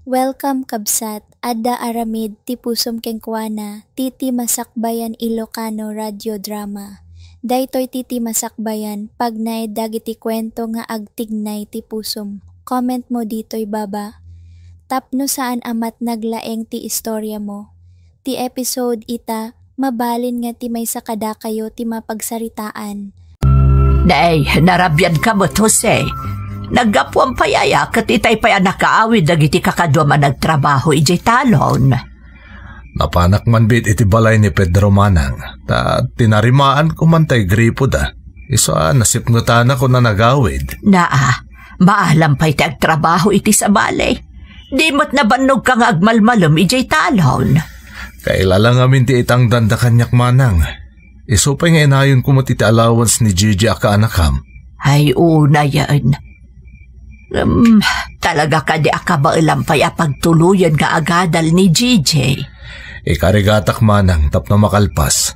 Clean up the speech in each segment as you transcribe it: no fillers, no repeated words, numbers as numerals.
Welcome kabsat, adda aramid ti pusom kengkuana, titi masakbayan Ilocano radio drama. Daytoy titi masakbayan, pagnay dagiti kwento nga agtignay ti pusom. Comment mo dito'y baba. Tapno saan amat naglaeng ti istorya mo. Ti episode ita, mabalin nga ti may sakada kayo ti mapagsaritaan. Nay, narabyan ka mo't Jose. Naggapuan payaya kat itay paya nakaawid dagiti kakadwa man nagtrabaho ijay talon. Napanak man bit iti balay ni Pedro Manang, ta tinarimaan ko man tay gripo da. Isa nasipnutan ako na nagawid. Naa, maalam pa'y tagtrabaho iti sa balay. Di mo't nabannog ka nga agmalmalom ijay talon. Kailalang amin ti itang danda kanyak Manang. Isupay nga inayon kumot iti allowance ni Gigi aka anakam. Ay una yan. Talaga ka di akabailampay apagtuluyan nga agadal ni Gigi. Ikarigatak Manang tapno makalpas.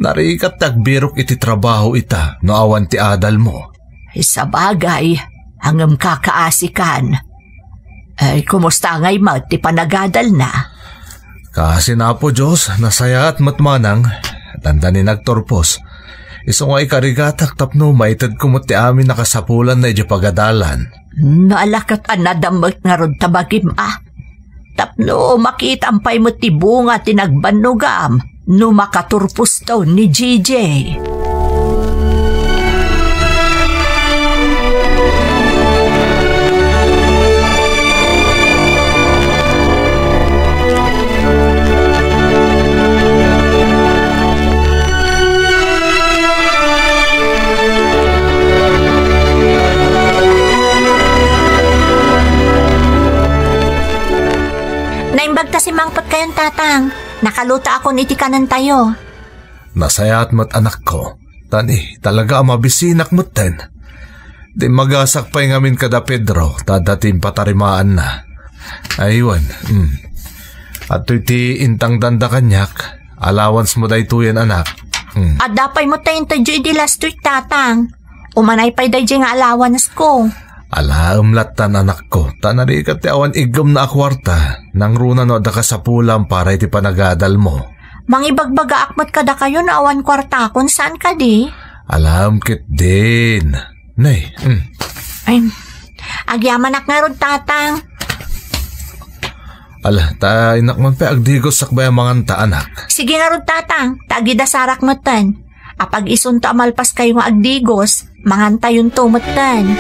Narikat tagbirok iti trabaho ita no awan ti adal mo. Sa bagay, hanggang kakaasikan. Ay, kumusta ngay mat ti panagadal na? Kasi na po Diyos, nasaya at matmanang. Tanda ni nagtorpos. Iso nga ikarigatak tapno maitad kumot ti amin nakasapulan na iti pagadalan. Naalakat anadamot nga rod tabagim Tapno makita ampay mo ti bunga tinagbanugam no makaturpos to ni Gigi. Naimbag ta si Mangpot kayong tatang. Nakaluta ako niti kanan tayo. Nasayat mo't anak ko. Tani, talaga mabisinak mo't ten. Di magasak pa'y ngamin kada Pedro, tadating patarimaan na. Aywan, At iti intang danda kanyak, allowance mo day tuyan anak. At dapay mo tayong tayo di last week tatang. Umanay pa'y day nga allowance ko. Umlatan anak ko, tanarikat ti awan igam na akwarta, nang runa no da ka sa pulang para iti panagadal mo. Mangibagbaga akmat kada kayo na awan kwarta kon saan ka di? Alam kit din. Nay, Ay, agyamanak nga rod tatang. ta inakman pa agdigos sakbay mga anak. Sige nga rod tatang, tagida sarak matan. Apag isunto amalpas kayo nga agdigos, manganta yung tumatan.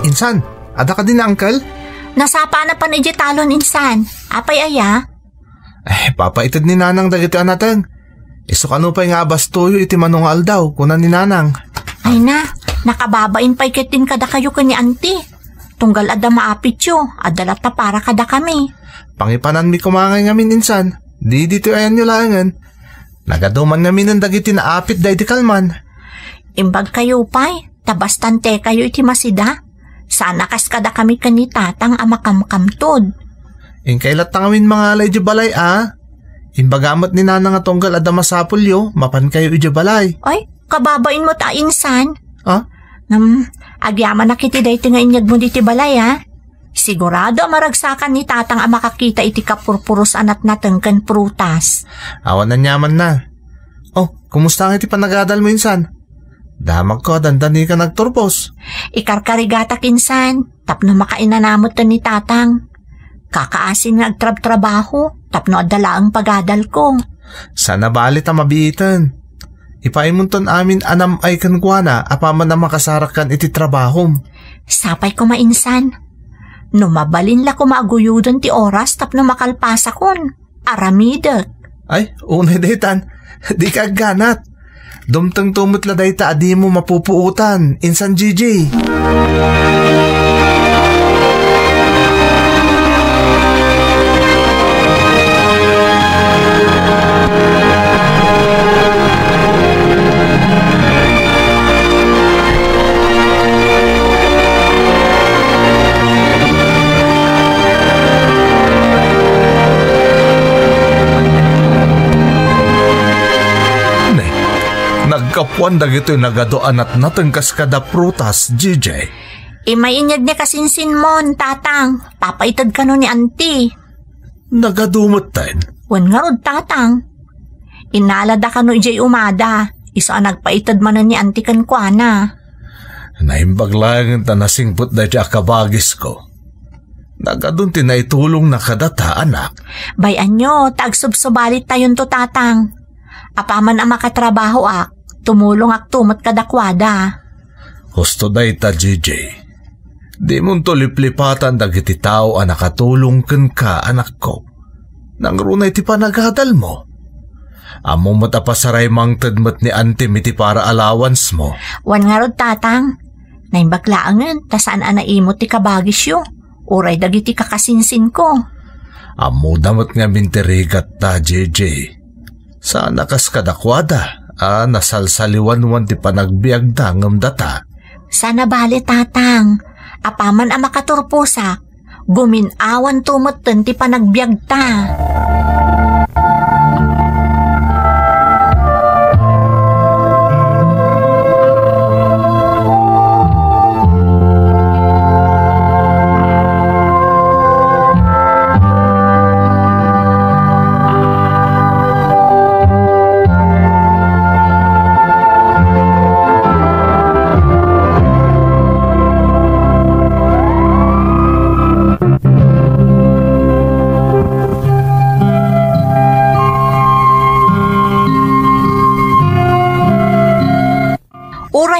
Insan, ada ka din na uncle? Nasapa na pa na talon insan. Apay aya? Papaitid ni nanang dagiti anateng. Iso kano pa'y nga bastoyo iti manungal daw, kunan ni nanang. Ay na, nakababain pa'y kitin kada kayo kani auntie. Tunggal ada maapit yo, adalata para kada kami. Pangipanan mi kumangay ngamin insan. Di dito ayan nyo langan. Nagaduman ngamin ng dagiti na apit dahi di kalman. Imbag kayo pa'y, tabastante kayo iti masida. Sana kas kada kami kani tatang amakamkamtod. Inkailat tangamin mga alay di balay Imbagamot ni nanang nga tunggal ada masapulyo, mapan kayo di balay. Ay, kababain mo ta insan. Agyaman na kiti dahi nga inyag mo diti balay Sigurado maragsakan ni tatang ang makakita iti kapurpuros anat natengken prutas. Awan na nyaman na. Kumusta nga iti panagadal mo insan? Damag ko, dandani ka nagturpos. Ikarkarigata kinsan, tapno makainanamot ta ni tatang. Kakaasin nga agtrab-trabaho, tapno adala ang pagadal ko. Sana balit ang mabiitan. Ipaimunton amin anam ay kankwana, apaman na makasarakan iti trabahom. Sapay ko mainsan. Numabalin la ko maaguyudon ti oras, tapno makalpasa kon. Aramidak. Ay, unay detan, di ka ganat. Dumtang tumutla dahi ta adi mo mapupuutan, insan Gigi. nagkapuan dagito'y nagadoan at natengkas kada prutas, GJ. Mainyag ni kasinsin mon, tatang. Papaitad ka no ni auntie. Nagadumot tayo. Wan nga rod, tatang. Inalada ka no ijay umada. Isa nagpaitad man ni auntie kan kuana. Naimbaglangan ta nasingput da siya kabagis ko. Nagadun tinaitulong na kadata, anak. Bayan nyo, tagsubsubalit tayon to, tatang. Apaman ang makatrabaho ak, tumulong ak tumat kadakwada. Husto day ta, GJ. Di mong tuliplipatan dagiti tao ang nakatulong ken ka, anak ko. Nang runay ti panagadal mo. Amo matapasaray mang tadmat ni auntie iti para allowance mo. Wan nga rod, tatang. Naimbaglaangan, tasaan anaimot ti kabagisyo. Uray dagiti kakasinsin ko. Amo damat nga mintirigat ta, JJ. Sana kas kadakwada, nasalsaliwan-wan ti panagbiag dangam data. Sana bali, tatang. Apaman ang makaturpusak, guminawan tumutten ti panagbiag ta.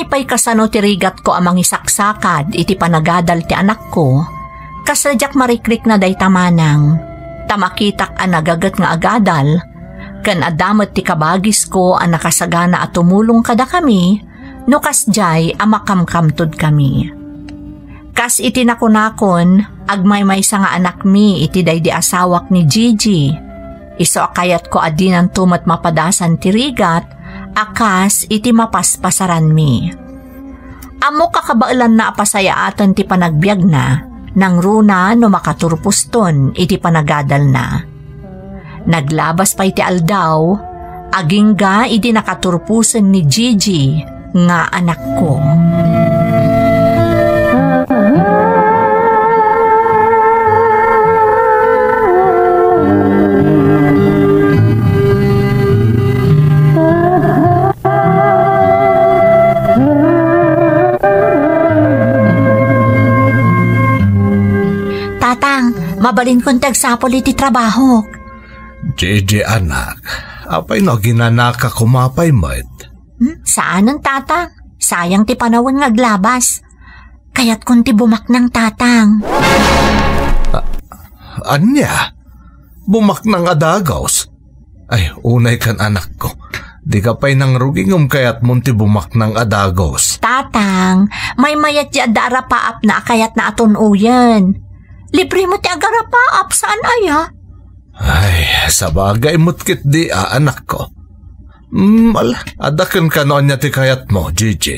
Pay kasano tirigat ko amang isaksakad iti panagadal ti anak ko, kasadyak marikrik na day tamanang, tamakitak ang nagagat nga agadal, kan adamat ti kabagis ko ang nakasagana at tumulong kada kami, no kasjay ang makamkamtud kami. Kas iti nakunakon, agmay-may sa nga anak mi iti day di asawak ni Gigi, iso akayat ko adinan tumat mapadasan tirigat, akas iti mapaspasaran mi. Amo kakabailan na apasayaatan ti panagbiag na, nang runa no makaturpuston iti panagadal na. Naglabas pa iti aldaw, agingga iti nakaturpusan ni Gigi nga anak ko. Mabalin kong tagsapol iti trabaho. JJ, anak, apay no ginanaka kumapay mo't? Saan ang tatang? Sayang ti panawon ngaglabas. Kaya't kung ti bumak ng tatang. Anya? Bumak ng adagaws? Ay, unay kan anak ko. Di ka pa'y nang rugingom kaya't munti bumak ng adagaws. Tatang, may mayat di adara paap na kayat na aton uyan. Libre mo ti agara paap, saan aya? Ay, sabagay mo't di anak ko. Adakan ka noon niya ti kayat mo, Gigi.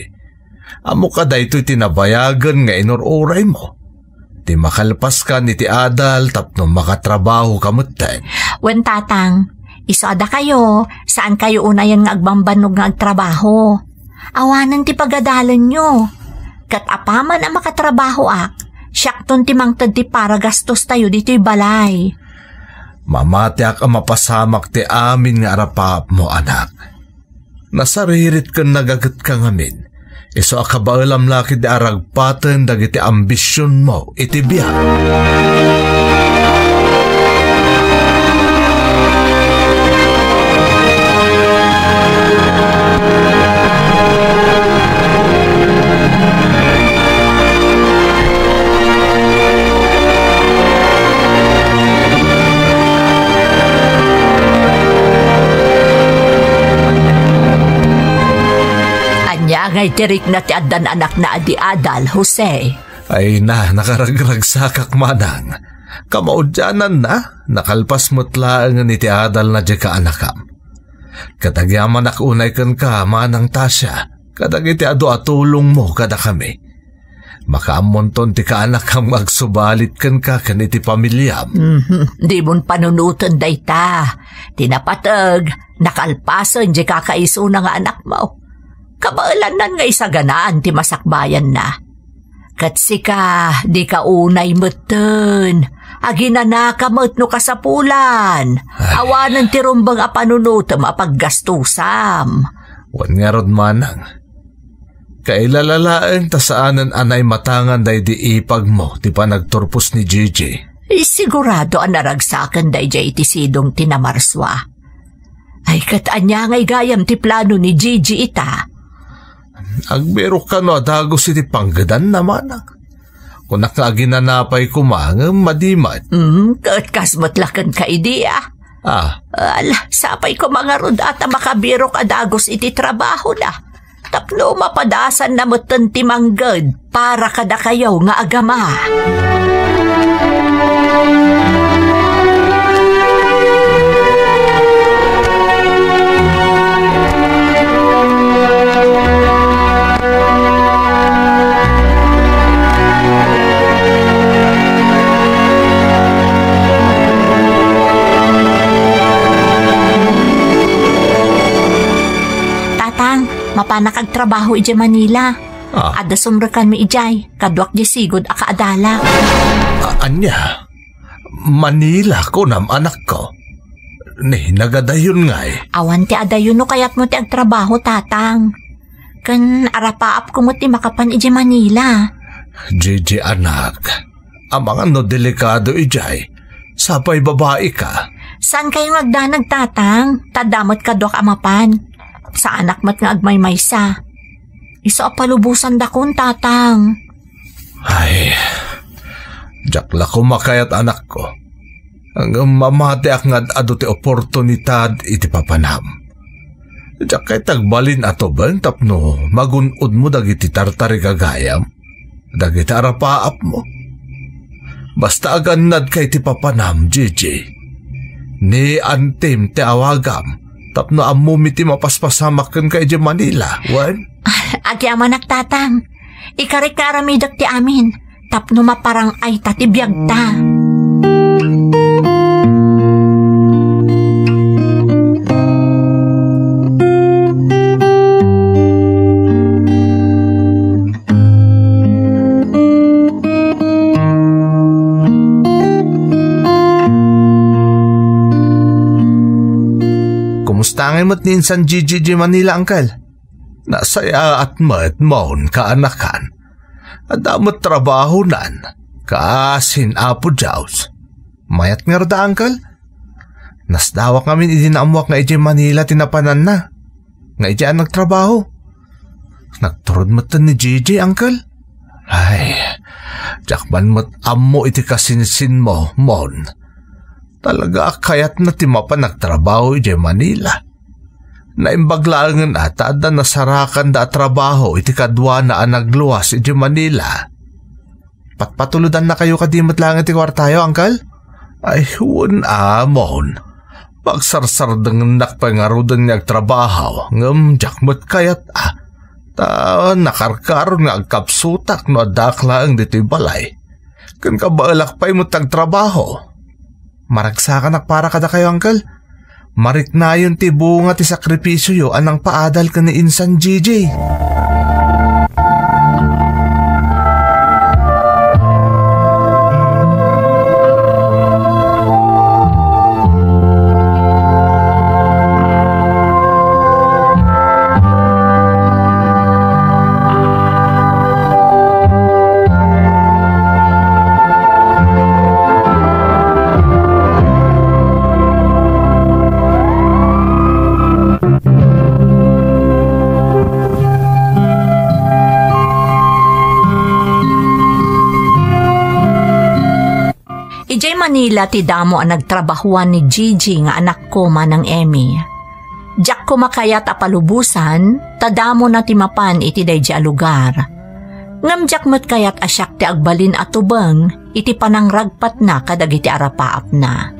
Amo ka da ito'y tinabayagan nga inururay mo. Ti makalpas ka ni ti adal tapno makatrabaho ka mo't tayo. Wen tatang, isada kayo, saan kayo unayan nga agbambanog nga agtrabaho? Awanan ti pagadalan nyo. Kat apaman ang makatrabaho ak, siyakton ti mangtad ti para gastos tayo dito'y balay. Mamatiak ang mapasamak ti amin nga arapap mo, anak. Nasaririt kan nagagat ka ngamin. Iso akabaalam laki di aragpatan dagiti ambisyon mo iti biyak. Ngay tirik na ti adan anak na adi adal, Jose. Ay nakaragragsakak manang. Kamaudyanan na, nakalpas mutlaang ni ti adal na di ka anakam. Katagyaman akunay kan ka, manang Tasya, kadag iti adu atulong mo kada kami. Makaamonton ti ka anakam magsubalit kan ka iti pamilyam. Di mon panunutan day ta. Tinapatag, nakalpasan di kakaiso na nga anak mo. Kabaalanan nga isaganaan ti masakbayan na. Katsika, di ka unay meten. Aginana ka no kasapulan. Awanan ti rumbang apanunutam apaggastusam. Wan nga rod manang. Kailalalaan ta saanan anay matangan day di ipag mo ti panagturpos ni Gigi. Sigurado ang naragsakan day jay iti sidong tinamarswa. Ay katanya ngay gayam ti plano ni Gigi ita. Agbero ka no adagos iti panggadan naman. Kung nakaginanapay kumangam madimat. Kasmatlakan ka idea. Sapay ko mga rod at makabirok adagos iti trabaho na. Tapno mapadasan na moten ti manggad para kada kayaw nga agama. Mapanakagtrabaho iti Manila. Ada sumrekan mi ijay, kadwak di sigod akaadala. Anya? Manila ko nam anak ko. Ni nagadayon ngay. Awan ti adayon no kayat mo ti agtrabaho, tatang. Kan arapaap ko mo ti makapan iti Manila. Gigi anak, amang ano delikado ijay. Sapay babae ka. Saan kayo nagdanag, tatang? Tadamot kadwak amapan. Sa anak mat nga agmaymaysa. Isa palubusan dakon, tatang. Ay, jakla ko makayat anak ko. Hanggang mamati ak nga ado ti oportunidad iti papanam. Jak kay tagbalin ato ban tapno magunod mo dagiti tartari gagayam. Dagiti arapaap mo. Basta aganad kay ti papanam, Gigi. Ni antim ti awagam. Tapno amumi ti mapaspasamakan kay di Manila, wan? Agyaman nagtatang. Ikarik na aramidak ti amin. Tapno maparang ay tatibiyag ta. Mustangin mo't ninsan Gigi Manila, Uncle. Nasaya at mat maun kaanakan. At damot trabaho nan. Kaasin apo jaws. Mayat nga rada, Uncle. Nasdawak ngamin idinamuak nga iti Manila tinapanan na. Nga iti ang nagtrabaho. Nagturod mo't ni Gigi, Uncle. Ay, jakban mo't amo iti kasinsin mo, mon. Talaga kayat na timapa nagtrabaho iti Manila. Naimbaglaangan ata da nasarakan da trabaho iti kadwa na nagluwas iti Manila. Patpatuludan na kayo kadimot lang iti kwartayo, Uncle? Ay, huwag amon. Pagsarsardang nakpangarudan niya trabaho, ngam jakmot kayat nakarkaron nga agkapsutak no adakla ang dito'y balay. Kan kabaalak pa'y mo tagtrabaho. Maragsakan para kada kayo, Uncle. Marik na yun ti bunga ti sakripisyo yo anang paadal ka ni insan Gigi. Manila ti damo ang nagtrabahuan ni Gigi nga anak ko manang Emmy. Jak ko makayat apalubusan, tadamo na ti mapan iti daydi a lugar. Ngamjak met kayat asyak ti agbalin atubeng, iti panangragpat na kadagiti arapaap na.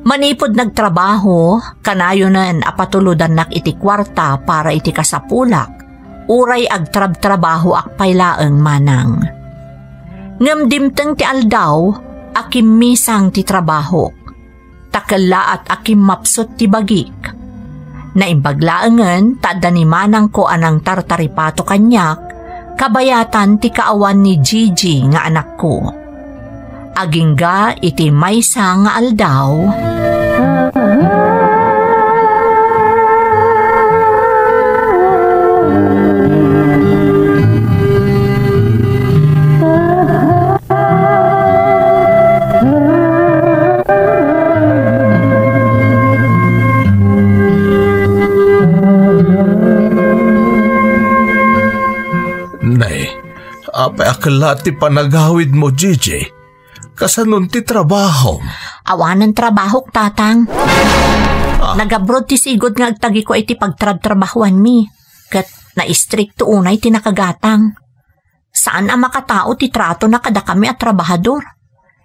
Manipod nagtrabaho, kanayo nan apatuludan nak iti kwarta para iti kasapulak, uray agtrab-trabaho akpaylaeng manang. Ngamdimteng ti aldaw, akim misang ti trabaho. Takala at akim mapsot ti bagik. Naimbaglaangan tada ni manang ko anang tartaripato kanyak, kabayatan ti kaawan ni Gigi nga anak ko. Agingga iti maysa nga aldaw. Apay akala ti panagawid mo, Gigi. Kasanon ti trabaho? Awanan trabaho, tatang. Nag-abroad ti sigod nga agtagi ko iti pagtrabahuan mi. Kat na-istrikto unay ti nakagatang. Saan ang makatao ti trato na kada kami at trabahador?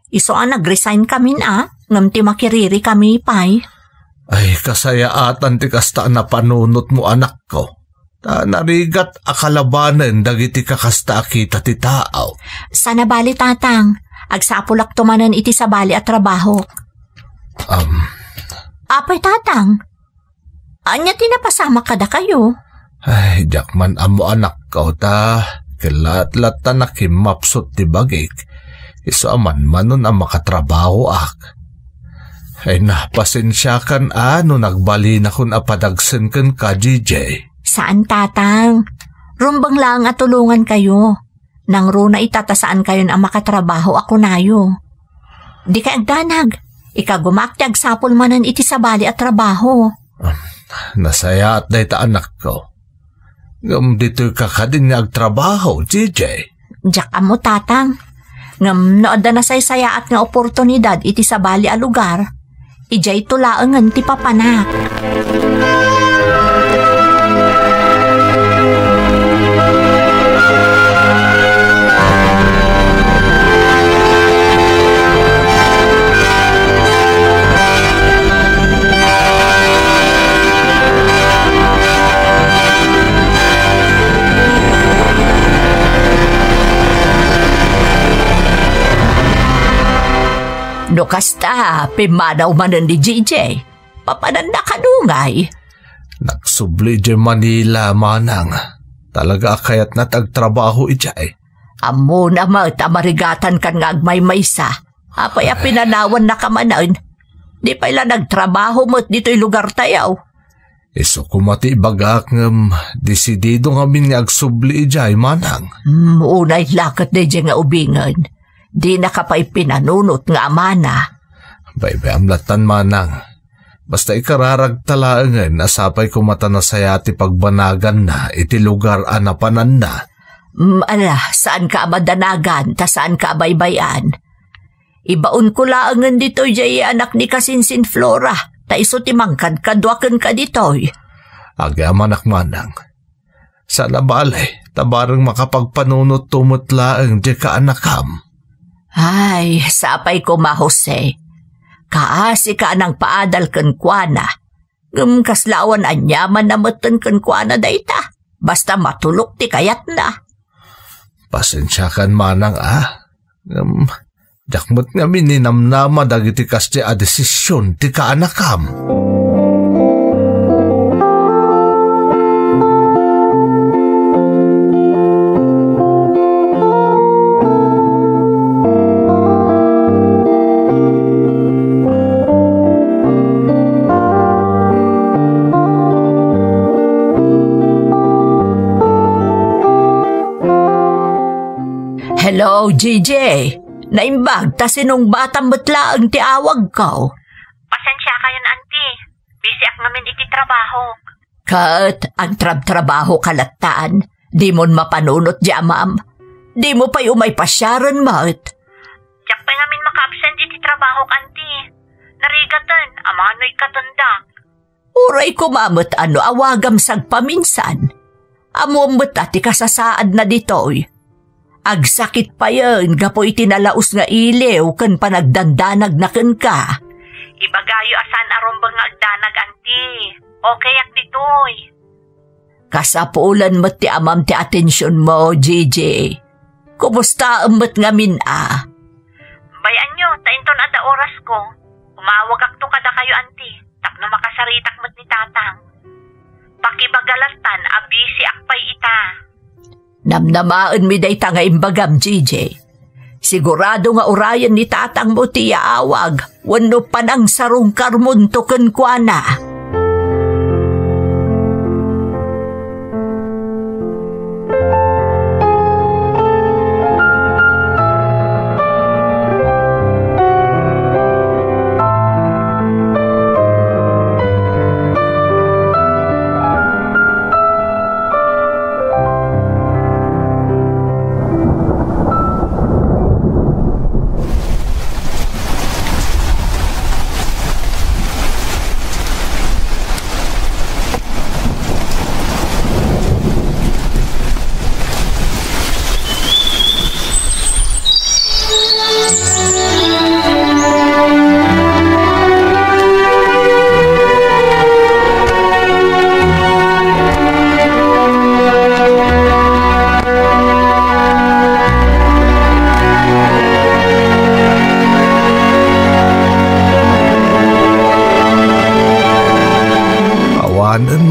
Iso nag-resign kami na, ngam ti makiriri kami pay. Ay, kasayaatan ti kasta na panunot mo, anak ko. Narigat akalabanan dagiti kakasta kita ti tao. Sana bali, tatang. Agsapulak tumanan iti sa bali at trabaho. Apay, tatang. Anya tinapasama kada kayo? Ay, jakman amo anak ko ta. Kilat-lat ta nakimapsot ti bagik. Iso aman manon ang makatrabaho ak. Ay napasensya kan nagbali na kun apadagsen kan ka, Gigi. Saan, tatang? Rumbang lang at tulungan kayo. Nang runa itatasaan kayo ang makatrabaho ako nayo. Di ka agdanag. Ikagumakti agsapol manan iti sabali at trabaho. Nasaya at dayta anak ko. Ngam dito'y kakadin nga agtrabaho, Gigi. Diyak mo, tatang. Ngam nood na saysaya at nga oportunidad iti sabali a lugar. Ijay tulaangan ti papanak. No kasta, pimadaw manan di Gigi. Papanan na kanungay. Nagsubli di Manila, manang. Talaga kayat na tagtrabaho ijay. Amo na marigatan kan nga agmay-maysa. Apay pinanawan na kamanan. Di pa ila nagtrabaho mo't dito'y lugar tayaw. Iso kumati bagak ngam desidido ngamin nga agsubli ijay, manang. Unay lakat na dyan nga ubingan. Di na kapay pinanunot nga amana. Baybay amlatan, manang. Basta ikararag talaangan asapay kumata na sayati pagbanagan na iti lugar anapanan na. Saan ka amadanagan ta saan ka abaybayan? Ibaon ko laangan dito'y jay anak ni Kasinsin Flora ta iso timangkad kadwakan ka dito'y. Aga manak, manang. Sana balay tabarang makapagpanunot tumutlaang di ka anakam. Ay, sapay ko Jose. Kaasi ka nang paadal kan kuana. Kaslawan anyaman na matan kan kuana dayta. Basta matulok ti kayat na. Pasensya kan, manang jakmot nga mininamnama dagiti kasti a desisyon ti kaanakam. Hello, Gigi. Naimbag ta sinong batang mutlaang ti awag ko. Pasensya kayo na, auntie. Busy ak namin iti trabaho. Kat, ang trabaho kalattaan. Di mon mapanunot di amam. Di mo pa'y umay pasyaran, mat. Diyak pa namin maka-absent iti trabaho, auntie. Narigatan, amano'y katundak. Uray kumamot awagam sagpaminsan. Amuamot ati kasasaad na ditoy. Agsakit pa yun, gapo itinalaos nga iliw, kan panagdandanag na kan ka. Ibagayo asan arombang nga agdanag, auntie. Okay ak ditoy. Kasapulan mo't ti amam ti atensyon mo, Gigi. Kumusta amot nga Bayan nyo, tainton ada oras ko. Umawag ak to kada kayo, auntie. Tapno makasaritak mo't ni tatang. magalastan, abisi akpay ita. Namnamaan mi day nga imbagam, JJ. Sigurado nga urayan ni tatang mo tiya awag, wano pa ng sarong karmunto ken kuana.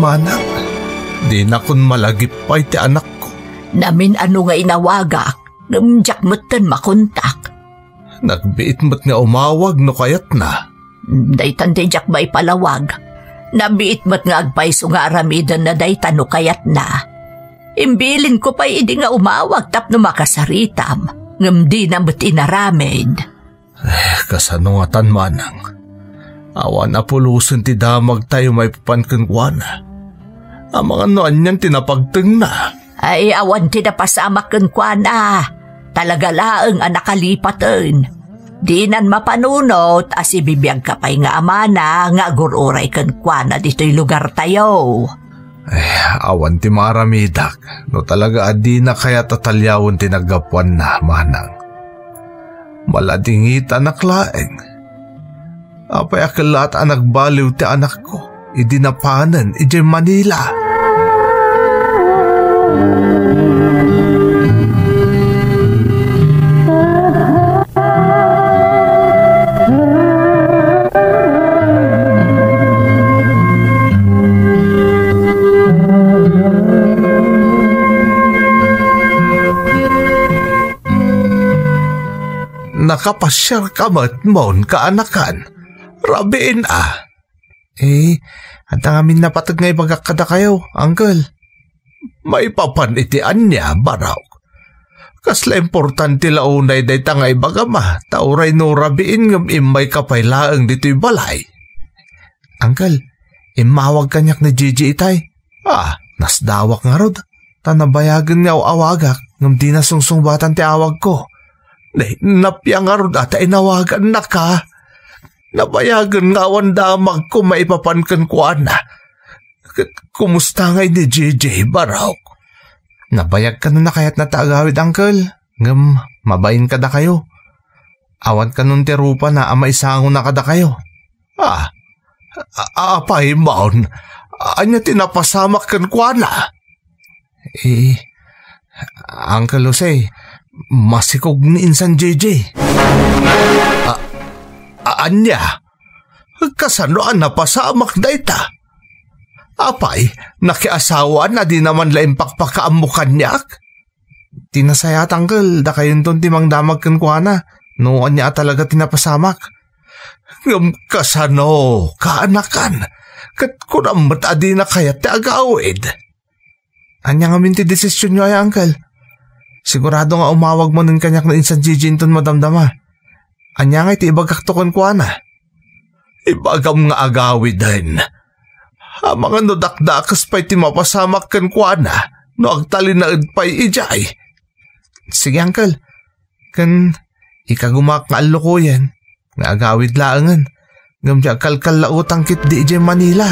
Manang, di na kun malagip pa iti anak ko. Namin ano nga inawagak, namjak mo't makontak. Nagbiit mo't nga umawag no kayat na. Daytan di jak ba ipalawag. Nabiit mo't nga agpaiso nga aramidan na daytan no kayat na. Imbilin ko pa idi nga umawag tapno makasaritam. Ngam di na mo't inaramid. Kasano nga tan manang. Awan apulusan ti damag tayo may papankankwana. Ang mga noan niyan tinapagteng na. Ay awan ti napasamak kankwana. Talaga laeng ang nakalipatan. Di nan mapanunot as ibibiyag ka pa'y nga amana nga agururay kankwana dito'y lugar tayo. Awan ti maramidak. No talaga adi na kaya tatalyawon ti nagapuan na manang. Maladingit anak laeng. Apay akalat ang nagbaliw ti anak ko. Idinapanan iti Manila. Nakapasyar kamat mon kaanakan. Rabiin Anta ngamin napatag ngay bagakada kayo, uncle. May papanitian niya, baraw. Kasla importante launay day tangay bagama, tauray no rabiin ngam imay kapaylaang dito'y balay. Uncle, imawag kanyak na Gigi itay. Nasdawak nga rod. Tanabayagan nga awagak, ngam di nasungsungbatan ti awag ko. Napiyang nga rod ata inawagan na ka. Nabayagan nga awan damag ko maipapankan ko ana. Kumusta ngay ni JJ, baraw? Nabayag ka na kayat na taagawid, uncle. Ngam, mabayin ka da kayo. Awan ka nun tirupa na ama isango na kada kayo. Apay maon. Anya tinapasamak kan ko ana. Uncle Jose, masikog ni insan JJ. Anya, kasanoan na pasamak da ita. Apay, nakiasawa na di naman laing pakpakaamukan niyak. Tinasayat, uncle, da kayon ton timang damag kan kuana. Noon niya talaga tinapasamak. Ngam kasano, kaanakan. Kat kunamat adi na kaya ti agawid. Anya nga minti desisyon niyo ay, uncle. Sigurado nga umawag mo ng kanyak na insan Gigi ton madamdama. Anya nga iti ibagaktokan ko na. Ibagam nga agawid din. Mga no dakdakas pa'y timapasamak kan ko na. No agtalinaad pa'y ijay. Sige, uncle. Kan ikagumak nga alo ko yan. Nga agawid laangan. Ngam siya kalkal lautang kit di ijay Manila.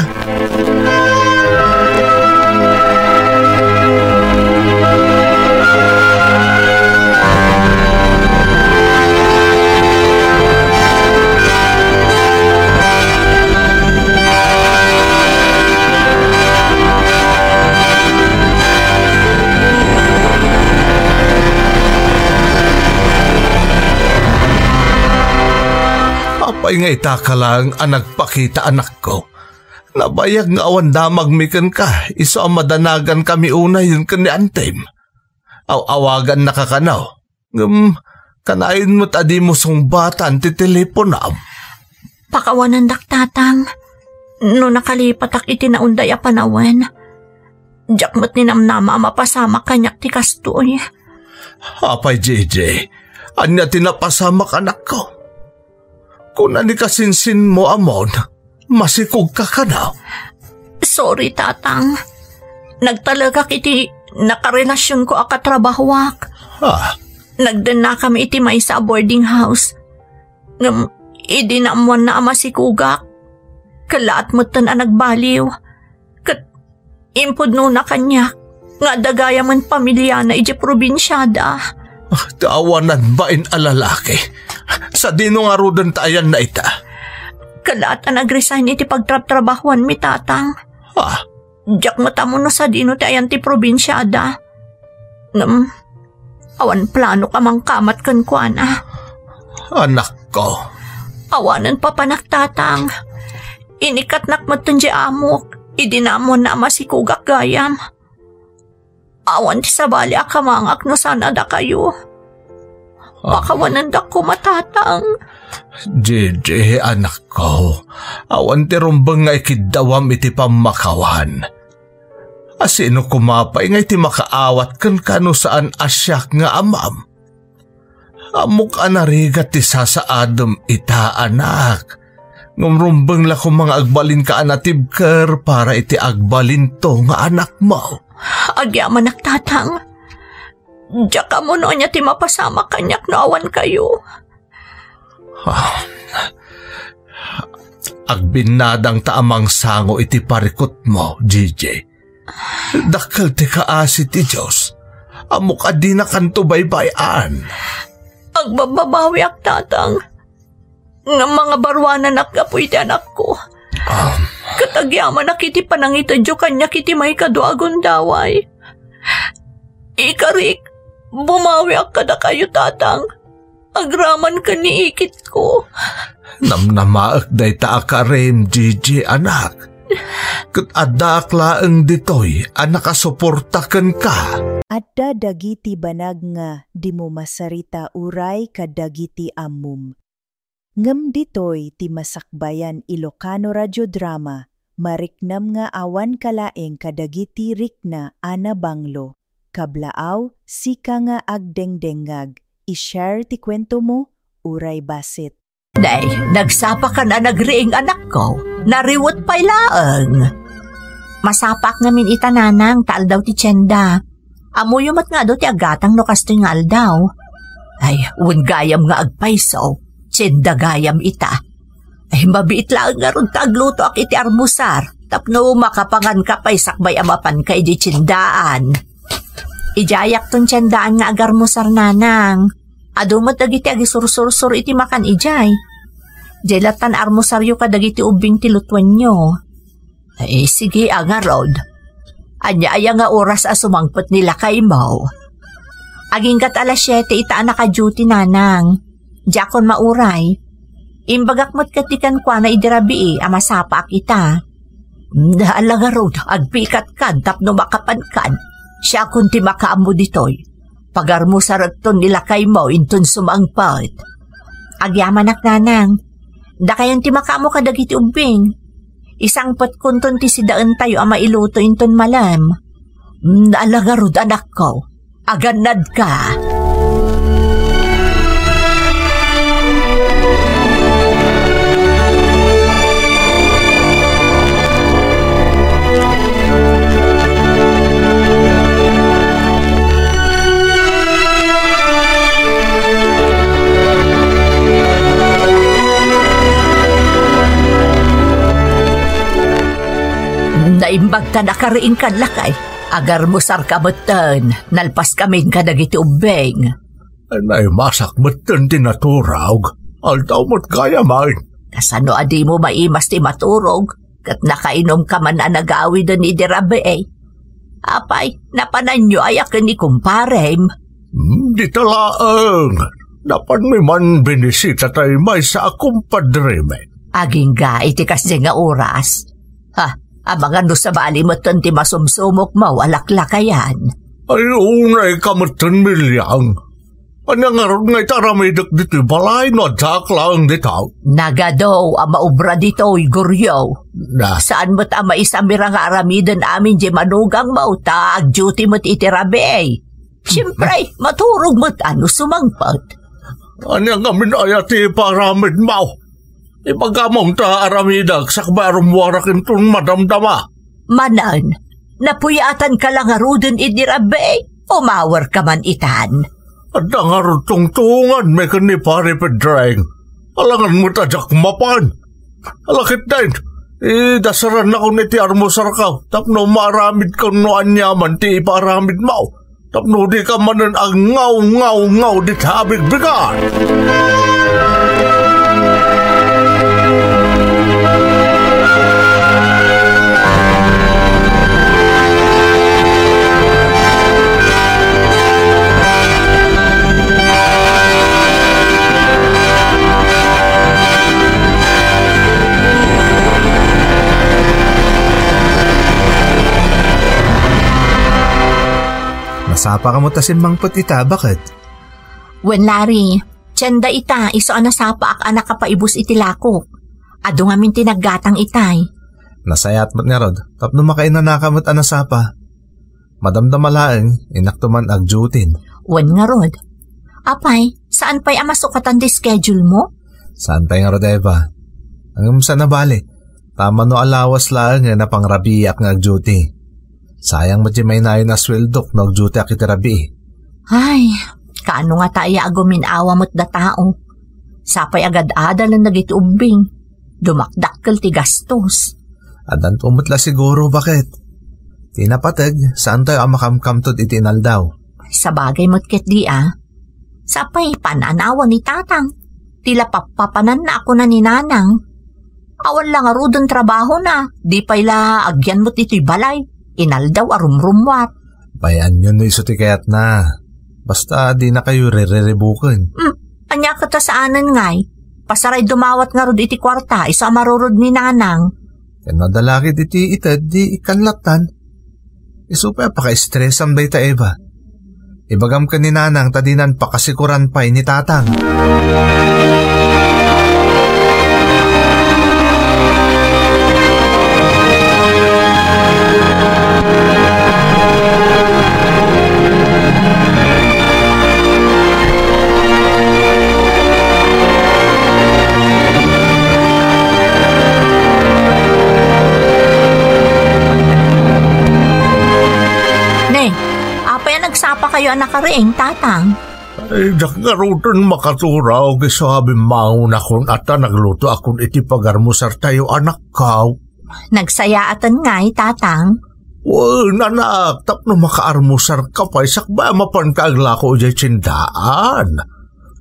Apay nga itaka lang ang nagpakita anak ko. Nabayag nga awan damag mikan ka, iso ang madanagan kami una yun ka ni Antem. Awagan na kakanaw. Kanain mo't adi mo sungbatan ti teleponam. Pakawanan dak tatang. No nakalipatak iti naunday a panawen. Diyak mo't ninamnama mapasama kanyak ti kastoy. Apay, JJ, anya tinapasamak anak ko. Kung ani kasinsin mo amon, masikog ka kanaw. Sorry, tatang. Nagtalaga iti nakarelasyon ko akatrabahwak. Nagdan na kami iti may sa boarding house. Idinamuan na ama si Kugak. Kalaat mo tan ang nagbaliw. Kat impod no na kanya. Nga dagaya man pamilya na iti probinsyada. Tawanan ba in alalaki? Sa dino nga rudan tayan na ita. Kalaat ang nag-resign iti pagtrabahuan mi tatang. Diyak matamo na sa dino tayan ti probinsyada. Awan plano ka mang kamat kan kuana. Anak ko. Awanan pa panaktatang. Inikatnak matunji amok. Idinamon na masikugak gayam. Awan ti sabali akamangak no sana da kayo. Pakawanan da ko matatang. JJ, anak ko. Awan ti rumbang nga ikidawam iti pamakawan. Asino kumapay nga iti makaawat kan kano saan asyak nga amam. Amok anarigat ti sasaadom ita anak. Ngumrumbang la kung mga agbalin ka anatib ker para iti agbalin to nga anak mo. Agyaman nagtatang. Diyak ka mo noon niya ti mapasama kanyak na awan kayo. Agbinadang taamang sango iti parikot mo, JJ. Dakal ti kaasi ti Diyos. Amok adi na kanto baybayan. Agbababawi ak tatang. Nga mga barwanan akapoy ti anak ko. Katagyaman na kiti panangitadyo kanya kiti may kaduagon daway. Ikarik, bumawi ak kada kayo tatang. Agraman ka ni ikit ko. Namnamaak day ta akarem, Gigi, anak. Kat adak laeng ditoy, anak asuportaken ka. Adda dagiti banag nga di mo masarita uray kadagiti amum. Ngem ditoy ti masakbayan Ilocano radiodrama, mariknam nga awan kalaeng kadagiti rikna ana banglo. Kablaaw, sika nga agdengdengag, i-share ti kwento mo, uray basit. Day, nagsapa ka na nagriing anak ko, nariwot pa'y laeng. Masapak ngamin itananang, taal daw ti tiyenda. Amuyumat nga daw ti agatang no kastoy nga aldaw. Ay, gayam nga agpaiso. Tiyenda gayam ita. Ay, mabiit lang nga ron tagluto ak iti armusar. Tapno makapangan ka pa'y sakbay amapan ka iti tiyendaan. Ijayak ton tiyendaan nga agarmusar nanang. Adumat dagiti agisursur-sur iti makan ijay. Jelatan armusaryo ka dagiti ubing ti lutuan nyo. Ay, sige agarod. Anya aya nga oras asumangpot nila kay mo. Aging kat alas 7 itaan naka-duty nanang. Diakon mauray. Imbagak mo't katikan kwa na idirabi amasapak ita. Naalagarod, agpikat kan tapno makapan kan. Siya kunti makaamo ditoy. Pagarmo saragton nila kay mo inton sumangpat. Agyaman ak nanang. Da kayon ti makaamo kadagiti ubing. Isang patkunton ti sidaan tayo ama iluto inton malam. Naalagarod anak ko. Aganad ka. Naimbag ta nakariin kan lakay. Agar mo sar kabatan, nalpas kamin kadagiti ubeng. Nay masak batan tinaturog, aldaw mo't kaya man. Kasano adi mo maimas ti maturog, kat nakainom ka man na nag-awi doon ni Dirabe eh. Apay, napanan nyo ayakan ni kumparem. Di talaang, dapat may man binisita tayo may sa akong padreme. Aging ga iti kasi nga oras. Ha, abangan do sa bali mo ti masumsumok mo, alaklakayan. Ay, unay kamatan milyang. Anyangarod nga itaramidak dito balay no lang dito. Nagadaw ang maubra dito, Guryo. Na, Saan mo't ang maisamira nga aramidan amin di manugang mo, taag duty mo't itirabi eh. Siyempre, maturog mo't ano sumangpat. anyang amin ayati paramid mo. Ipagamong ta aramidak sakbarum warakin tun madamdama. Manan, napuyatan ka lang arudin itirabi eh. Umawar ka man itan. At nangarod tungtungan may kanipari pedraing. Alangan mo tajak mapan. Alakit din. Dasaran na ko ni ti armusar ka. Tapno maramid ka no anyaman ti iparamid mo. Tapno di ka manan ang ngaw di tabig bigan. Nasapa ka mo tasin mang patita, bakit? Wen Larry, tiyanda ita, iso nasapa ak anak kapaibus itilako. Ado nga min tinaggatang itay. Nasayat mat nga rod, tapno makainanaka mo't anasapa. Madamdamalaeng, inaktuman agjutin. Wen nga rod. Apay, saan pa'y amasukatan di schedule mo? Saan tayo nga rod, Eva? Ang sa nabali, tama no alawas lang nga na pangrabiyak nga agjuti. Sayang mo may nayon na swildok na agjuti akitirabi. Ay, kaano nga tayo aguminawa mo't da tao? Sapay agad-adal ang nagitumbing. Dumakdakkel ti gastos. Adan tumutla siguro, bakit? Tinapatag, saan tayo amakamkamtod itinaldaw? Sa bagay mo't ket di Sapay pananawa ni tatang. Tila papapanan na ako na ni nanang. Awan lang arudon trabaho na. Di pa'y agyan mo't ito'y balay. Inaldaw arumrumwat. Bayan yun na iso ti kayat na. Basta di na kayo re-rebukan. Anya ka ta saanan ngay. Pasaray dumawat nga rod iti kwarta. Isa marurod ni nanang. Yan nadalakit iti itad di ikanlatan. Iso pa paka-stress ang day ta Eva. Ibagam ka ni nanang tadinan pakasikuran pa ni tatang. Kayo anak karing, tatang. Ay, nakarutan makaturaw sabi mauna kon ata nagluto akong iti pagarmusar tayo anak kaw. Nagsayaatan nga'y, tatang. Nanak, tapno makaarmusar ka pa isakba mapankaagla ko jay tsindaan.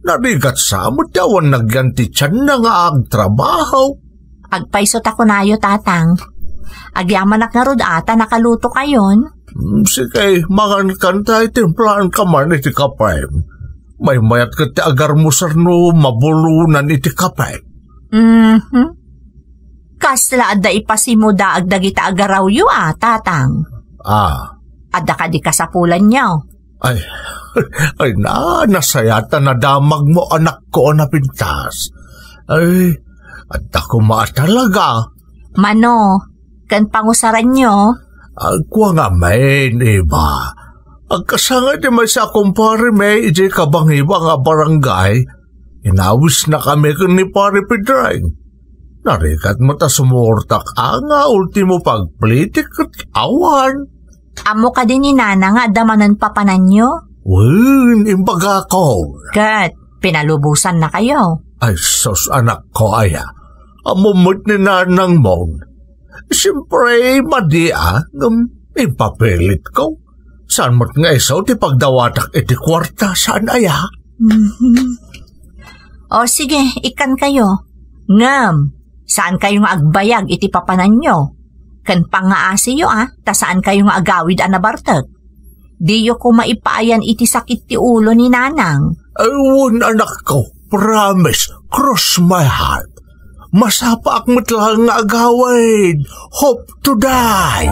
Narigat sa mutawan nagyanti tiyan na nga agtrabaho. Agpaisot ako nayo, tatang. Agyamanak nga rod ata nakaluto kayon. Sige, mangan kanta itimplaan ka man iti kapay. May mayat ka ti agarmusar no mabulunan iti kapay. Kasla adda ipasimo da agdagita agaraw yu tatang. Adda ka di kasapulan niyo. Ay nasayata na damag mo anak ko na pintas. Ay, adda ko talaga. Mano, kan pangusaran niyo? Agwa nga main, iba. Agkasanga di may sa kumpare may iji kabang iba nga barangay. Inawis na kami ni pare Pedring. Narikat mo ta sumurtak nga ultimo pagplitik at awan. Amo ka din ni nana nga damanan papanan nyo? Imbaga ko. Kat, pinalubusan na kayo. Ay sos anak ko aya. Amumot ni nanang mong. Siyempre, madia, ipapilit ko. Saan mo't nga isaw ti pagdawatak iti kwarta, saan aya? O sige, ikan kayo. Ngam, saan kayong agbayag iti papanan nyo? Kan pangaasi yo ta saan kayong agawid anabartag? Di yo ko maipaayan iti sakit ti ulo ni nanang. Ayun anak ko, promise, cross my heart. Masapa akmat lang nga agawid. Hope to die.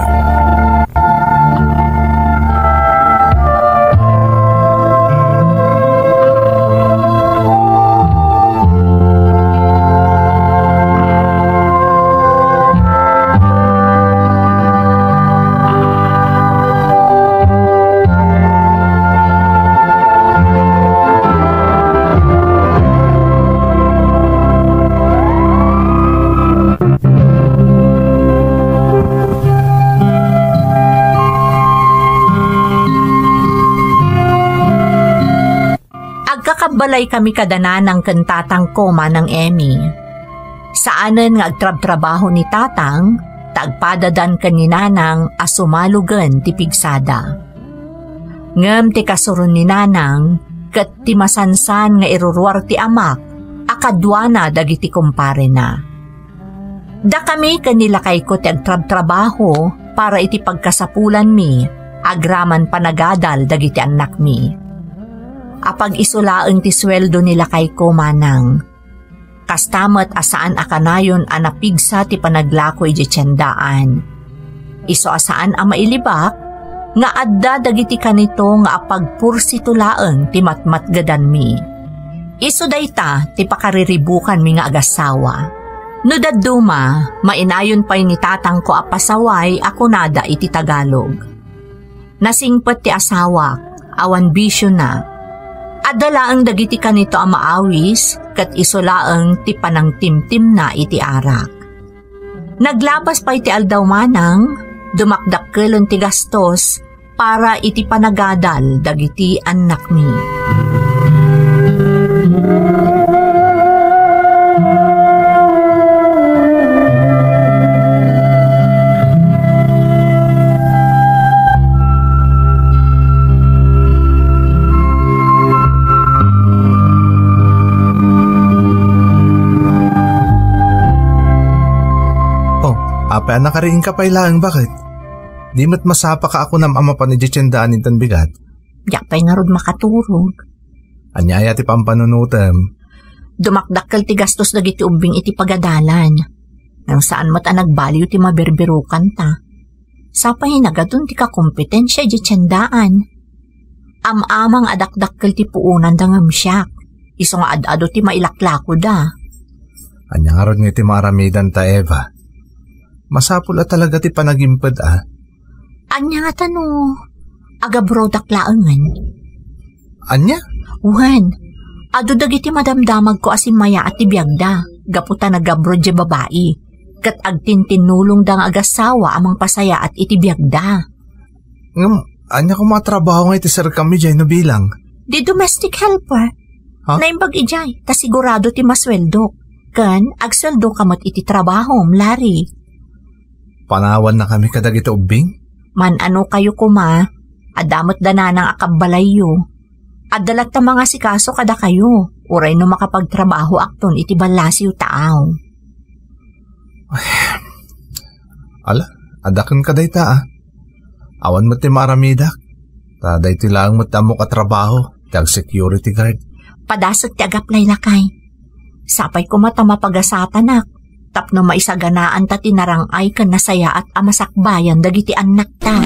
Balay kami kadanan ng kantatang koma ng Emmy. Saanan nga agtrab-trabaho ni tatang, tagpadadan kaninanang asumalugan ti pigsada. Ngem ti kasuron ni nanang, kat ti masansan nga iruruar ti amak, akadwana dagiti kumpare na. Da kami kanila kay ko ti agtrab-trabaho para iti pagkasapulan mi, agraman panagadal dagiti anak mi. Apag isulaang ti sweldo nila kay ko manang. Kastamat asaan akanayon anapigsa ti panaglakoy di tiyandaan. Iso asaan ang mailibak, nga adda dagiti kanito nga apagpursi tulaang ti matmatgadan mi. Iso dayta ti pakariribukan mi nga agasawa. No dadduma, mainayon pa'y ni tatang ko apasaway ako nada iti Tagalog. Nasingpat ti asawa, awan bisyo na. Adala ang dagiti kanito ang maawis, kat isolaang ti panang timtim na iti arak. Naglabas pa iti aldaw manang, dumakdakkelon ti gastos, para iti panagadal dagiti anak mi. Apa, nakariing ka pa ilang, bakit? Di mo't masapa ka ako ng ama pa ni Jitsendaan intan bigat. Yak pa'y nga rod makaturog. Anyaya ti pampanunutem. Dumakdakkel ti gastos dagiti ubing iti pagadalan. Nang saan mat nagbaliw ti maberberukan ta. Sapay nagadun ti kakompetensya Jitsendaan. Amamang adakdakkel ti puunan dangam siyak. Iso nga ad-ado ti mailaklako da. Anya nga rod nga ti maramidan ta, Eva. Masapula talaga ti panagimpad, ah. Anya nga tano, agabrodak laangan. Anya? Uhan, ado dagiti madamdamag ko asim maya at tibiyagda, gaputa nagabrod di babae, kat agtintinulong da nga agasawa amang pasaya at itibiyagda. Anya ko matrabaho nga iti sir kami dyan no bilang? Di domestic helper. Ha? Naimbag ijay, kasigurado ti masweldo. Kan, agsweldo kamot iti trabaho, Larry. Panawan na kami kadag ito ubing? Man ano kayo kuma, adamot dana ng akabalayo. Adalat ta mga sikaso kada kayo, uray no makapagtrabaho akton iti balasiw taaw. Ala, adakin ka day ta, ah. Awan mo ti maramidak. Taday ti lang mo tamo katrabaho, tag security guard. Padasot ti agaplay lakay. Sapay ko mata mapagasatanak. Tapno maisaganaan ta tinarangay kan nasaya at amasakbayan dagiti anak ta.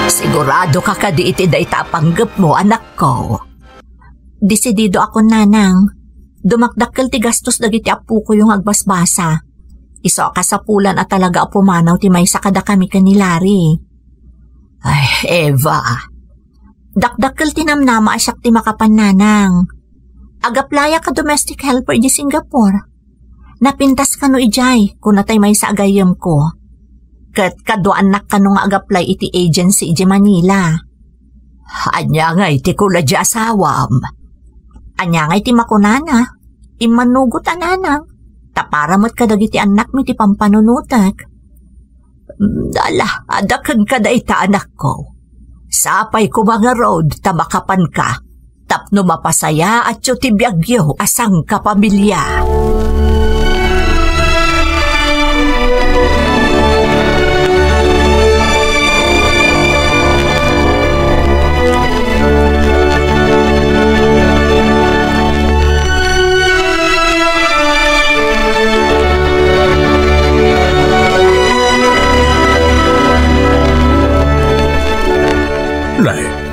Sigurado ka kadi iti dayta panggap mo, anak ko. Desidido ako, nanang. Dumakdakkel ti gastos dagiti apu ko yung agbasbasa. Iso kasapulan at talaga apumanaw ti maysa kada kami kanilari. Ay, Eva. Dakdakkel ti namnama asyak ti makapan, nanang. Agaplaya ka domestic helper di Singapore. Napintas ka no ijay kung natay maysa agayam ko. Kat kado anak ka nung agaplay iti agency iti Manila. Anya nga iti kula di asawam. Anya nga iti makunana. Imanugot ananang. Taparamot ka dagiti anak mi ti pampanunutak. Adakan ka da ita anak ko. Sapay ko mga road, tamakapan ka. Tapno mapasaya at yung tibiyagyo asang kapamilya.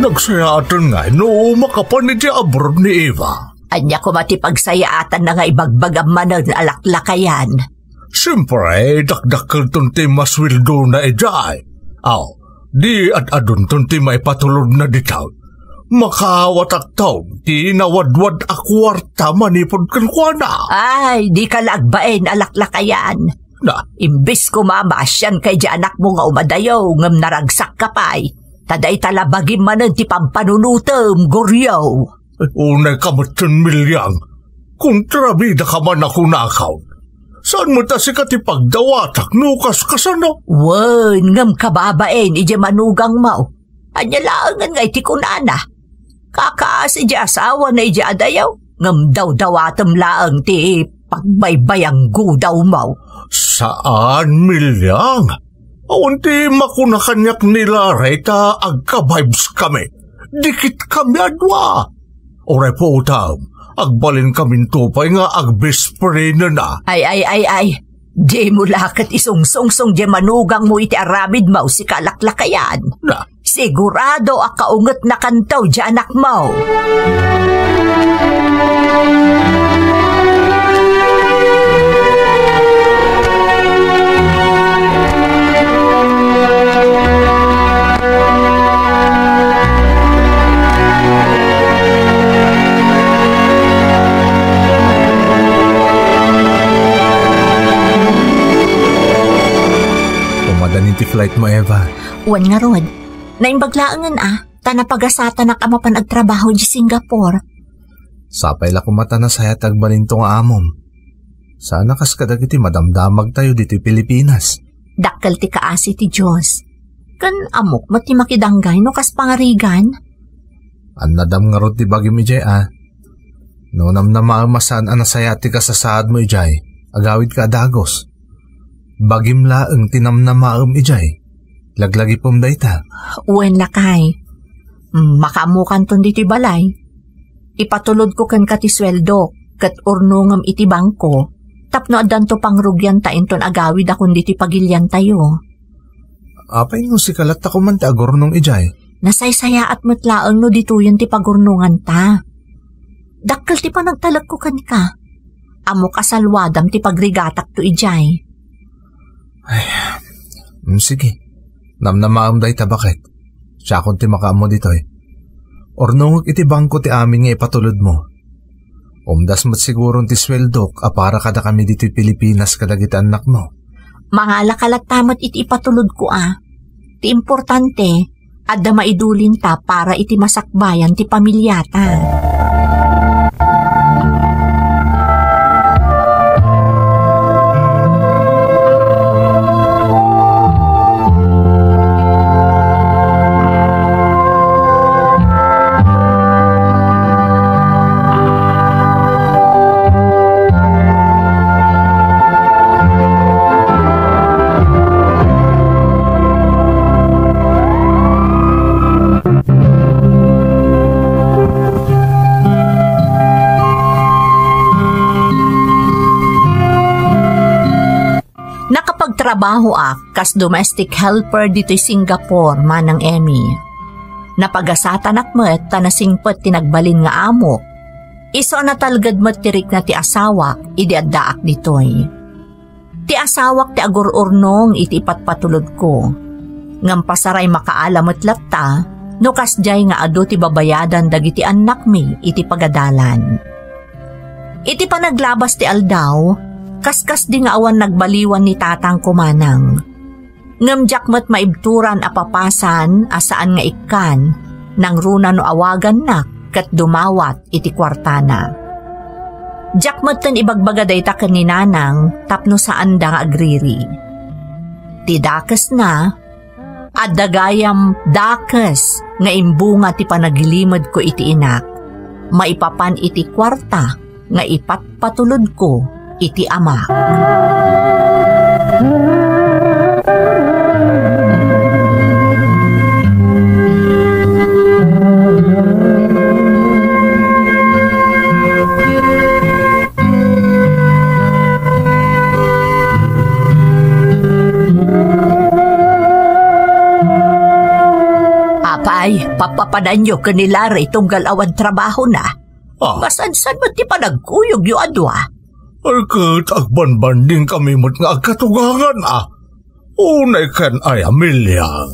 Nagsayatan nga, no makapan ni abroad ni Eva. Anya ko matipagsayaatan na nga ibagbagam manan alaklakayan. Siyempre, dakdakil tunti maswildo na ejay. Di adun tunti may patulog na ditaw. Makawatak taon, di nawadwad akwarta manipod kankwana. Ay, di ka lagbain alaklakayan. Imbis ko mamasyan kay di anak mo nga umadayaw ngam naragsak ka pa'y. Taday talabagim manan ti pampanunutem, goryaw. Unay kamatan milyang, kung trabida ka man ako nakaw. Saan mo ta si katipagdawatak, nukas kasano? Wan, ngam kababain, ije manugang mau. Anya laangan nga iti kunana. Kakaas ije asawa na ije adayaw, ngam daw-dawatem laang ti pagbaybayang gudaw mau. Saan milyang? Aunti makunakanyak nila reta agka-vibes kami. Dikit kami adwa. Oray po utam, agbalin kami tupay nga agbespre na. Ay. Di mo lakat isungsong di manugang mo iti aramid mo si kalaklakayan. Sigurado akaungot na kantaw di anak mo. Ti flight mo, Eva. Wan nga rod. Naimbaglaangan tanapagasata na kamapan agtrabaho di Singapore. Sapay la kumata na saya tagbalin tong amom. Sana kas kadagiti madamdamag tayo dito Pilipinas. Dakkel ti kaasi ti Diyos. Kan amok mati makidanggay no kas pangarigan. An nadam nga rod ti bagi mi jay Nunam na maamasan anasaya ti kasasaad mo ijay. Agawid ka adagos. Bagim laeng tinam na maam ijay. Laglagi pom dayta. Uwen lakay. Makamukan ton diti balay. Ipatulod ko kan kati sweldo kat urnungam iti bangko. Tapno adan to pangrugyan tain ton agawid akon diti pagilyan tayo. Apay no si kalat ako man ti agurnong ijay. Nasaysaya at matlaang no dituyan ti pagurnungan ta. Dakkel ti panagtalag ko kan ka. Amo kasalwadam ti pagrigatak to ijay. Ay, sige. Namnamaam day tabakit. Siya kung ti makaamo ditoy. Ornungag iti bangko ti aming nga ipatulod mo. Umdas mat sigurong ti sweldok para kada kami dito Pilipinas kadagiti anak mo. Mga lakalat tamat iti ipatulod ko Ti importante, adda maidulin ta para iti masakbayan ti pamilyata. Trabaho kas domestic helper dito Singapore manang Emmy. Napagasatan akmet tanasingpet tinagbalin nga amo. Iso na talgad matirik na ti asawak idi addaak ditoy. Ti asawak ti agururnong iti ipatpatulod ko. Ngam pasaray makaalamot latta no kasjay nga adu ti babayadan dagiti anak mi iti pagadalan. Iti panaglabas ti aldaw kaskas di nga awan nagbaliwan ni tatang kumanang. Ngam jakmat maibturan apapasan asaan nga ikan nang runa no awagan na kat dumawat iti kwartana. Jakmat tan ibagbaga dayta kaninanang tapno saan da nga agriri. Ti dakas na, at dagayam dakas nga imbunga ti panagilimod ko iti inak, maipapan iti kwarta nga ipatpatulod ko iti amak. Apay, papapadanyo kanila rin tunggal awan trabaho na. Masansan mo ti panagkuyog yu adwa? Kat agbanbanding kami mo't nga agkatugangan Unay kan ay amilyang.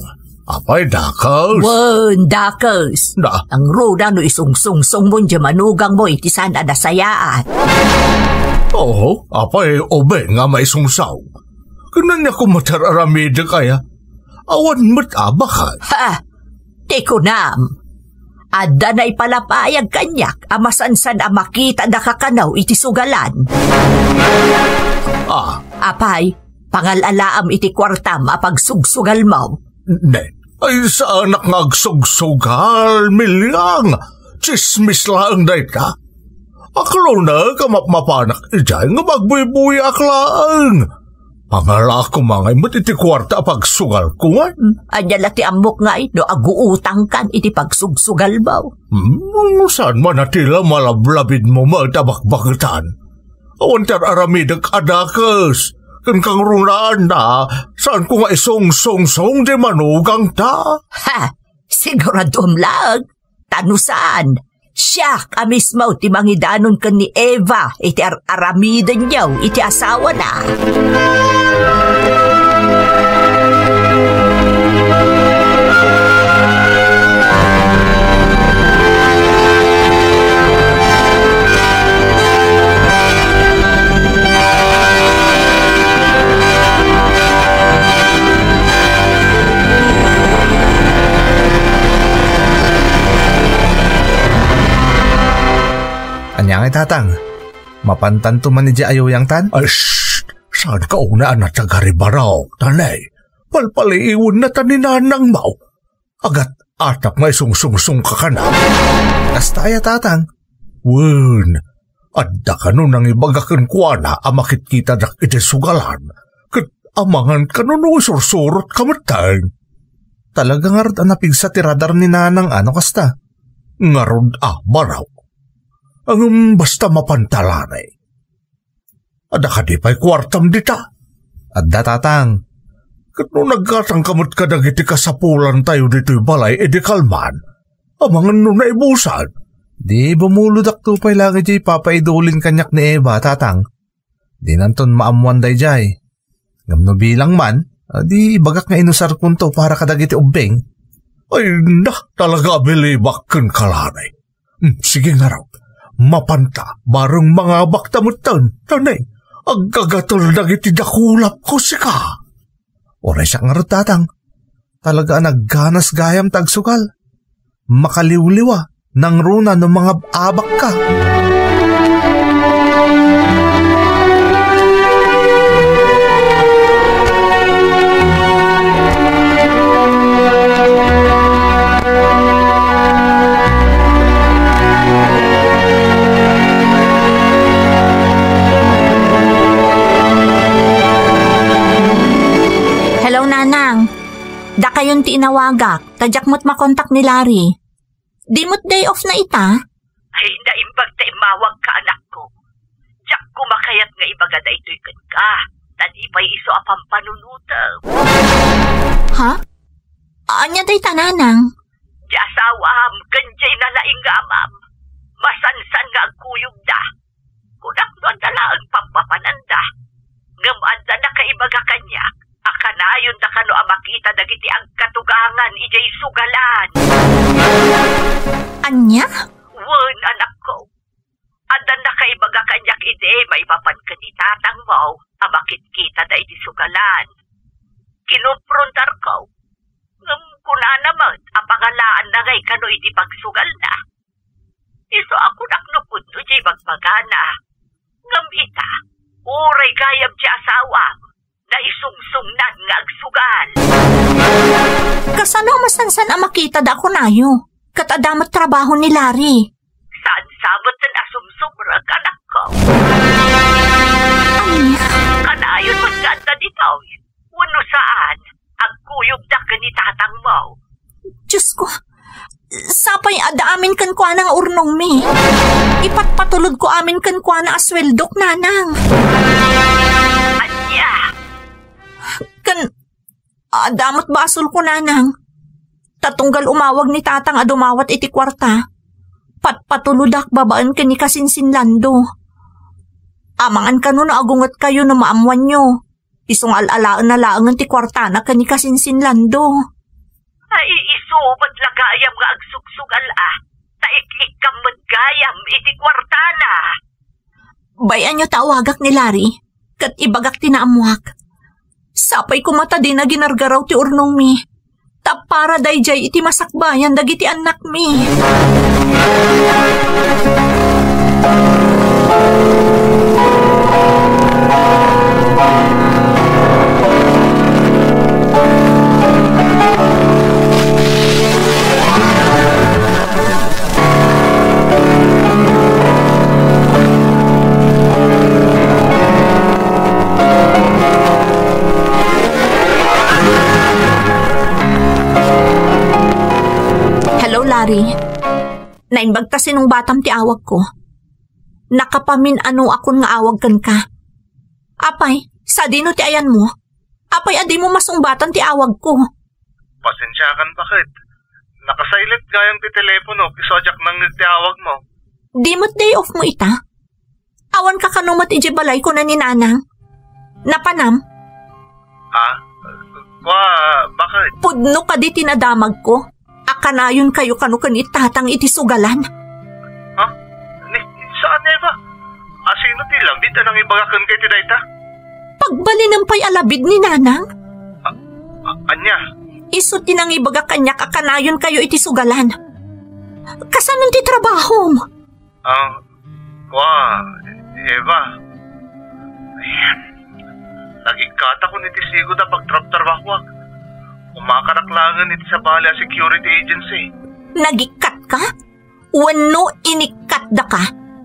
Apay dakas. Wan, dakas. Ang roda no isungsungsong mo dya manugang mo iti sana nasayaan. Apay obe nga maisungsaw. Kanan niya kumatararamida kaya. Awan mo't abakan. Tekunam. Adda na'y palapayag kanyak amasansan a makita na kakanaw iti sugalan. Apay, pangalalaam iti kwartam apagsugsugal mo. Ne, ay sa anak nga agsugsugal, milyang. Chismis lang dahi ka. Aklo na kamapmapanak ijay nga magbuy-buy aklaan. Pangala ko mga imot iti kwarta pagsugal ko nga. Anyala ti amok nga no aguutang kan iti pagsugsugal mo. Saan man natila malablabid mo matabakbakitan? Awan tararamidag adakas. Kan kang runaan na, saan ko nga isong-song-song di manugang ta? Siguradom lang. Tanusan. Siya ka mismo ti mangidanon kan ni Eva iti aramidan niyaw iti asawa na. Anyang tatang, mapantan to man ni ayaw yang tan? Saan ka unaan na tagaribaraw, tanay? Palpaliiwan na taninanang mau. Agat atap nga isungsungsung ka ka na. Kastaya tatang. Wen, adda ka nun ang ibagakan kwa na amakit kita dak iti sugalan. Kat amangan ka nun isursurot kamatay. Talaga nga rod anapig sa tiradar ni nanang ano kasta? Nga rod baraw. Ang basta mapantalanay. Ada ka di pa'y kwartam dita. Adda tatang. Kat no nagkatangkamot ka dagiti kasapulan tayo dito'y balay, edi kalman. Amangan no naibusan. Di bumuludak to pa'y lagi jay papaidulin kanyak ni Eva, tatang. Di nanton maamuan day jay. Gamno bilang man, di bagak nga inusar kunto para kadagiti ubeng. Ay talaga bilibak kan kalanay. Sige nga raw. Mapanta, bareng mga baktamutan, tanay, aggagatol dagiti dakulap ko sika. Oray siya nga rin tatang, talaga nagganas gayam tagsugal. Makaliwliwa, nang runa ng mga abak ka. Da kayon ti inawagak, tadyak mo't makontak ni Larry. Di mo't day off na ita? Ay, naimbag ta imawag ka anak ko. Diyak kumakayat nga ibagada ito'y kan ka. Tadi pa'y iso apang panunutaw. Ha? Anya day tananang? Di asawam, kanjay nalaing nga amam. Masansan nga agkuyog da. Kunak no ang dalaang pampapananda. Ngamanda na kaibaga kanyak. Akanayon da kano amakita dagiti ang katugangan ijay sugalan. Anya? Wen, anak ko. Adan na kaibaga kanyak ide, maipapan ka ni tatang mo, amakit kita da iti sugalan. Kinuprontar ko. Kuna naman, apangalaan na ngay kano iti pagsugal na. Iso ako naknupod no jay magmagana. Ngam ita, uray gayam ti asawam. na isungsungnan nga agsugal. Kasano masansan ang makita da ko nayo? Katadamat trabaho ni Larry. Saan sabot na asumsumrag anak ko? Kanayon magkanta dito. Wano saan agkuyog da ka ni tatang mo? Diyos ko, sapay ada amin kan kwa ng urnong mi. Ipatpatulod ko amin kan kwa na asweldok nanang. Anya? Kan, damot basol ko nanang. Tatunggal umawag ni tatang adumawat iti kwarta. Patpatuludak babaan ka ni kasinsinlando. Amangan ka na agungat kayo na maamuan nyo. Isong alalaan na laangan ti kwarta na ka ni kasinsinlando. Ay, isubat lagayam nga agsugsugal Taiklik kam magayam iti kwarta na. Bayan nyo tawagak ni Larry. Kat ibagak tinaamuak. Sapay kumata din na ginargaraw ti urnong mi. Para dayjay iti masakbayan dagiti anak mi. Larry, nainbagta sinong batam ti awag ko. Nakapamin ano akon nga awag kan ka. Apay, sa dino ti ayan mo? Apay adi mo masungbatan ti awag ko. Pasensya kan bakit? Nakasilent gayang ti telepono, kisojak nang ti awag mo. Di mo't day off mo ita? Awan ka kanumat iji balay ko na ni nanang. Napanam? Bakit? Pudno ka di tinadamag ko. Akanayon kayo kanukan itatang iti sugalan. Saan ba? Asino ti labid anang ibagakan kay ti dayta? Pagbalin pay alabid ni nanang. Anya? Iso tinang ibagak kanya akanayon kayo iti sugalan. Kasanon ti trabaho mo? Eva. Nagikata ko ni ti sigo da pagtrabaho. Umakadaklangan iti sa bali security agency. Nagikat ka? Wano inikat da ka?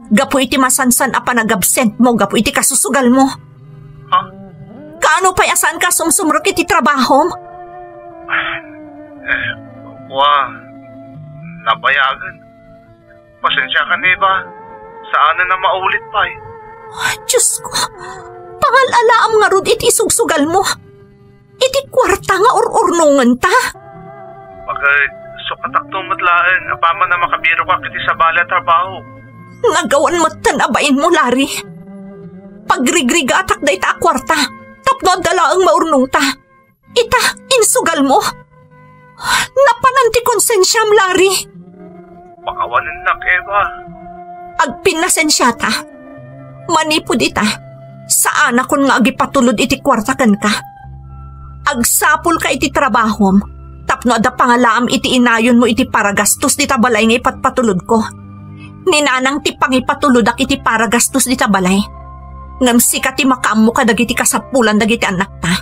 Gapo iti masansan apa nag-absent mo, gapo iti kasusugal mo. Kaano pa'y asaan ka sumsumrok iti trabaho? Nabayagan. Pasensya ka ba? Saan na maulit pa eh? Diyos ko, pangalalaam nga rod iti sugsugal mo. Iti kwarta nga urnungan ta. Bakit sukatak tumatlaan, apama na makabiro ka kiti sa bala trabaho. Nagawan mo tanabain mo, Larry. Pagrigriga atak da ita kwarta, tapno dala ang maurnong ta. Ita, insugal mo. Napananti konsensyam, Larry. Pakawanan na, Eva. Agpinasensyata. Manipod ita, saan akon nga agipatulod iti kwarta kan ka. Agsapul ka iti trabahom, tapno da pangalaam iti inayon mo iti paragastos di tabalay nga ipatpatulod ko. Ninanang ti pangipatuludak iti paragastos di tabalay. Ngam sika ti makaam mo ka dagiti kasapulan dagiti anak ta.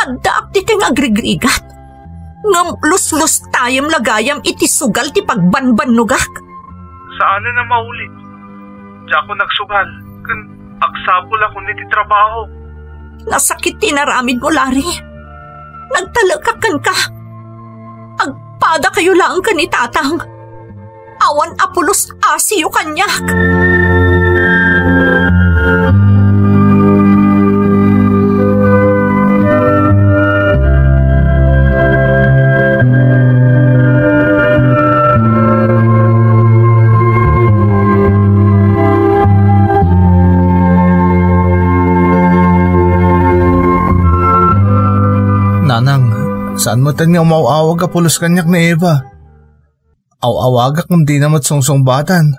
Adda ti kang agrigrigat. Ngam luslus tayam lagayam iti sugal ti pagbanbanugak. Saan na maulit? Di ako nagsugal. Kan agsapul ako niti trabaho. Nasakit tinaramid mo, Larry. Nagtalakakan ka. Agpada kayo lang ka ni tatang. Awan apulos asiyo kanyak. Saan mo tanya umawawag ka pulos kanyak ni Eva? Awawagak kung di namat sungsongbatan.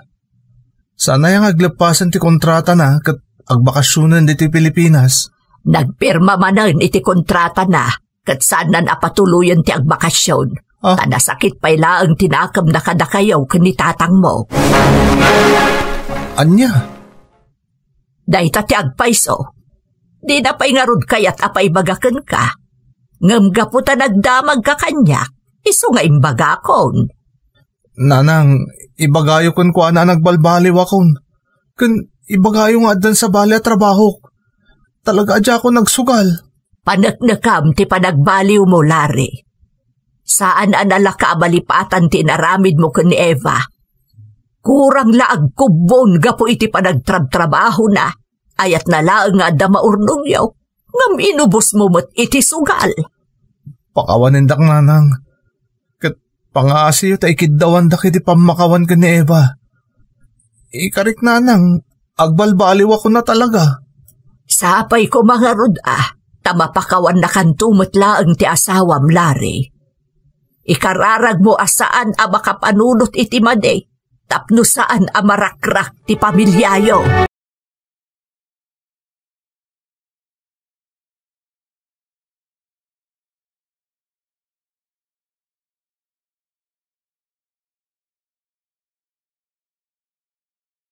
Sana yung aglapasan ti kontrata na kat agbakasyonan diti Pilipinas. Nagpirma manan iti kontrata na kat sana napatuluyan ti agbakasyon. Tanasakit pa'y laang tinakam na kadakayaw kani tatang mo. Anya? Dahita ti agpaiso. Di na pa'y ngarod kayat apay bagakan ka. Ngam gaputa nagdamag ka kanya, iso nga imbagakon. Nanang, ibagayo kon ko na nagbalbaliw akon. Kun ibagayo nga adan sa bali at trabaho. Talaga adya ako nagsugal. Panaknakam ti panagbaliw mo, Larry. Saan anala ka abalipatan ti naramid mo kun ni Eva? Kurang laag kubon gapo iti panagtrab-trabaho na. Ayat na laang nga da maurnong yaw. Ngam inubos mo mo't iti sugal. Pakawanindak nanang. Kat pangaasiyo ta ikiddawan da kiti pamakawan ka ni Eva. Ikarik nanang, agbalbaliw ako na talaga. Sapay ko mga rod tamapakawan na kantumot laang ti asawam, Larry. Ikararag mo asaan a makapanunot iti maday, tapno saan a marakrak ti pamilyayo.